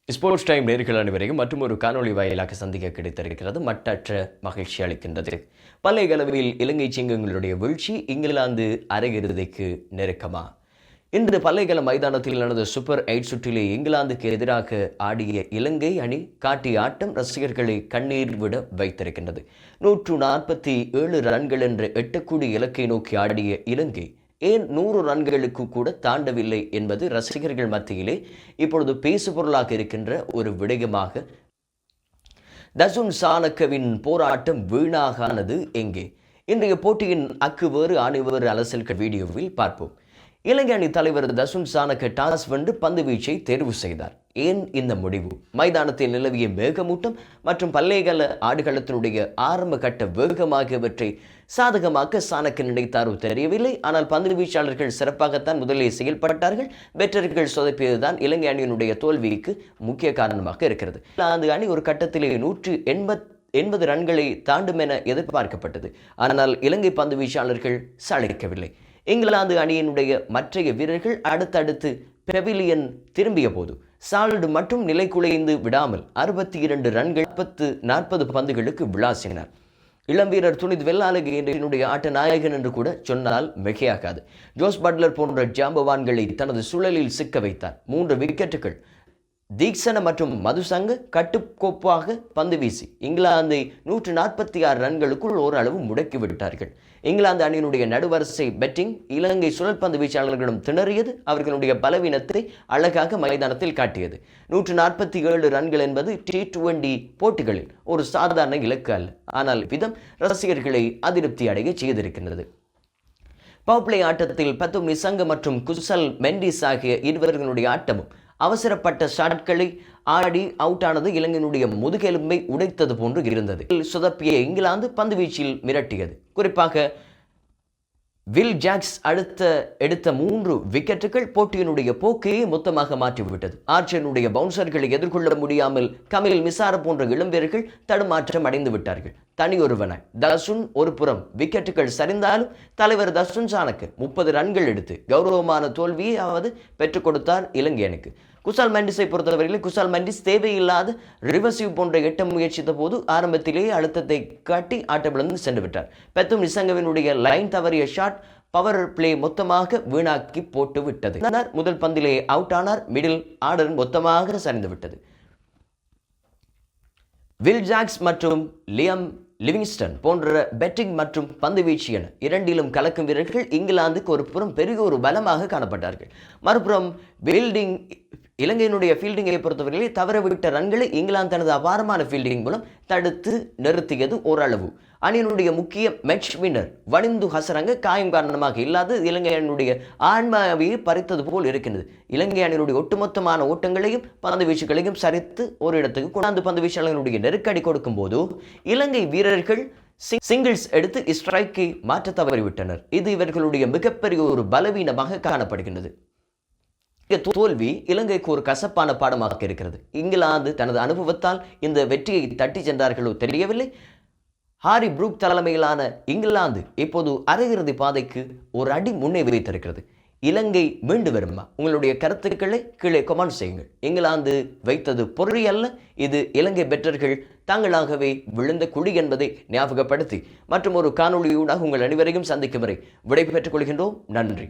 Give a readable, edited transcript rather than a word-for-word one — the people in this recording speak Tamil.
ஸ்போர்ட்ஸ் டைம் நேர்கள் அனைவரையும் மற்றும் ஒரு காணொலி வாயிலாக சந்திக்க கிடைத்திருக்கிறது. மட்டற்ற மகிழ்ச்சி அளிக்கின்றது. பல்லைகளவில் இலங்கை சிங்கங்களுடைய வீழ்ச்சி இங்கிலாந்து அரையிறுதிக்கு நெருக்கமா? இன்று பல்லைகள மைதானத்தில் நடந்த சூப்பர் 8 சுற்றிலே இங்கிலாந்துக்கு எதிராக ஆடிய இலங்கை அணி காட்டிய ஆட்டம் ரசிகர்களை கண்ணீர் விட வைத்திருக்கின்றது. 147 ரன்கள் என்ற எட்டக்கூடிய இலக்கை நோக்கி ஆடிய இலங்கை ஏன் 100 ரன்களுக்கு கூட தாண்டவில்லை என்பது ரசிகர்கள் மத்தியிலே இப்பொழுது பேசுபொருளாக இருக்கின்ற ஒரு விடயமாக. தசுன் சாணக்கவின் போராட்டம் வீணாகானது எங்கே? இன்றைய போட்டியின் அக்கு வேறு ஆணி வேறு அலசல்கள் வீடியோவில் பார்ப்போம். இலங்கை அணி தலைவர் தசுன் சாணக்க டாஸ் வென்று பந்து வீச்சை தேர்வு செய்தார். ஏன் இந்த முடிவு? மைதானத்தில் நிலவிய மேகமூட்டம் மற்றும் பல்லேகல ஆடுகளத்தினுடைய ஆரம்ப கட்ட வேகமாகியவற்றை சாதகமாக்க சாணக்க நினைத்தாரோ தெரியவில்லை. ஆனால் பந்து வீச்சாளர்கள் சிறப்பாகத்தான் முதலில் செயல்பட்டார்கள். வெற்றர்கள் சொதப்பியதுதான் இலங்கை அணியினுடைய தோல்விக்கு முக்கிய காரணமாக இருக்கிறது. அந்த அணி ஒரு கட்டத்திலே 180 ரன்களை தாண்டும் என எதிர்பார்க்கப்பட்டது. ஆனால் இலங்கை பந்து வீச்சாளர்கள் சளைக்கவில்லை. இங்கிலாந்து அணியினுடைய மற்றைய வீரர்கள் அடுத்தடுத்து பெவிலியன் திரும்பிய போது சால்டு மட்டும் நிலை குலைந்து விடாமல் 62 ரன்கள் 40 பந்துகளுக்கு விளாசினார். இளம் வீரர் துனித் வெள்ளாலகினுடைய ஆட்ட நாயகன் என்று கூட சொன்னால் மிகையாகாது. ஜோஸ் பட்லர் போன்ற ஜாம்பவான்களை தனது சுழலில் சிக்க வைத்தார். 3 விக்கெட்டுகள். தீக்ஷண மற்றும் மதுசங்க கட்டுக்கோப்பாக பந்து வீசி இங்கிலாந்தை 146 ரன்களுக்குள் ஓரளவு முடக்கிவிட்டார்கள். இங்கிலாந்து அணியினுடைய நடுவரிசை பெட்டிங் இலங்கை சுழற்பந்து வீச்சாளர்களிடம் திணறியது. அவர்களுடைய பலவீனத்தை அழகாக மைதானத்தில் காட்டியது. 147 ரன்கள் என்பது T20 போட்டிகளில் ஒரு சாதாரண இலக்கு அல்ல. ஆனால் விதம் ரசிகர்களை அதிருப்தி அடைய செய்திருக்கின்றது. பவர்பிளே ஆட்டத்தில் பத்தும் நிசங்க மற்றும் குசல் மெண்டிஸ் ஆகிய இருவர்களுடைய ஆட்டமும் அவசரப்பட்ட ஷாட்களை ஆடி அவுட் ஆனது இலங்கையினுடைய முதுகெலும்பை உடைத்தது போன்று இருந்தது. சுதப்பிய இங்கிலாந்து பந்து வீச்சில் மிரட்டியது. குறிப்பாக வில் ஜாக்ஸ் எடுத்த 3 விக்கெட்டுகள் போட்டியினுடைய போக்கையே மொத்தமாக மாற்றிவிட்டது. ஆர்ச்சனுடைய பவுன்சர்களை எதிர்கொள்ள முடியாமல் கமில் மிசார போன்ற இளம்பேர்கள் தடுமாற்றம் அடைந்து விட்டார்கள். தனியொருவனாய் தசுன் ஒரு புறம் விக்கெட்டுகள் சரிந்தாலும் தலைவர் தசுன் சாணக்க 30 ரன்கள் எடுத்து கௌரவமான தோல்வியாவது பெற்றுக் கொடுத்தார் இலங்கை அணிக்கு. குசால் மெண்டிஸை பொறுத்தவரையில் குசால் மெண்டிஸ் தேவையில்லாத ரிவர்சிவ் போன்ற எட்ட முயற்சித்த போது ஆரம்பத்திலேயே அழுத்தத்தை காட்டி ஆட்டமிழந்து சென்று விட்டார். பெத்தும் நிசங்கவினுடைய லைன் தவறிய ஷாட் பவர் பிளே மொத்தமாக வீணாக்கி போட்டு விட்டது. முதல் பந்திலே அவுட் ஆனார். மிடில் ஆர்டர் மொத்தமாக சரிந்து விட்டது. வில் ஜாக்ஸ் மற்றும் லியம் லிவிங்ஸ்டன் போன்ற பேட்டிங் மற்றும் பந்து வீச்சு என இரண்டிலும் கலக்கும் வீரர்கள் இங்கிலாந்துக்கு ஒரு புறம் பெரிய ஒரு பலமாக காணப்பட்டார்கள். மறுபுறம் இலங்கையினுடைய ஃபீல்டிங்கை பொறுத்தவரையிலே தவறவிட்ட ரன்களை இங்கிலாந்து தனது அபாரமான ஃபீல்டிங் மூலம் தடுத்து நிறுத்தியது ஓரளவு. அணியினுடைய முக்கிய மேட்ச் வின்னர் வனிந்து ஹசரங்க காயம் காரணமாக இல்லாது இலங்கை அணியினுடைய ஆன்மாவையை பறித்தது போல் இருக்கின்றது. இலங்கை அணியினுடைய ஒட்டுமொத்தமான ஓட்டங்களையும் பந்து வீச்சுகளையும் சரித்து ஒரு இடத்துக்கு கொண்டாந்து பந்து வீச்சாளர்களுடைய நெருக்கடி கொடுக்கும் போது இலங்கை வீரர்கள் சிங்கிள்ஸ் எடுத்து ஸ்ட்ரைக்கை மாற்ற தவறிவிட்டனர். இது இவர்களுடைய மிகப்பெரிய ஒரு பலவீனமாக காணப்படுகின்றது. தோல்வி இலங்கைக்கு ஒரு கசப்பான பாடமாக இருக்கிறது. இங்கிலாந்து தனது அனுபவத்தால் இந்த வெற்றியை தட்டி சென்றார்களோ தெரியவில்லை. ஹாரி புரூக் தலைமையிலான இங்கிலாந்து இப்போது அரையிறுதி பாதைக்கு ஒரு அடி முன்னே வைத்திருக்கிறது. இலங்கை மீண்டு வருமா? உங்களுடைய கருத்துக்களை கீழே கமெண்ட் செய்யுங்கள். இங்கிலாந்து வைத்தது பொறி அல்ல, இது இலங்கை பெற்றர்கள் தாங்களாகவே விழுந்த குழி என்பதை ஞாபகப்படுத்தி மற்றும் ஒரு காணொளியூடாக உங்கள் அனைவரையும் சந்திக்கும் வரை விடை பெற்றுக் கொள்கின்றோம். நன்றி.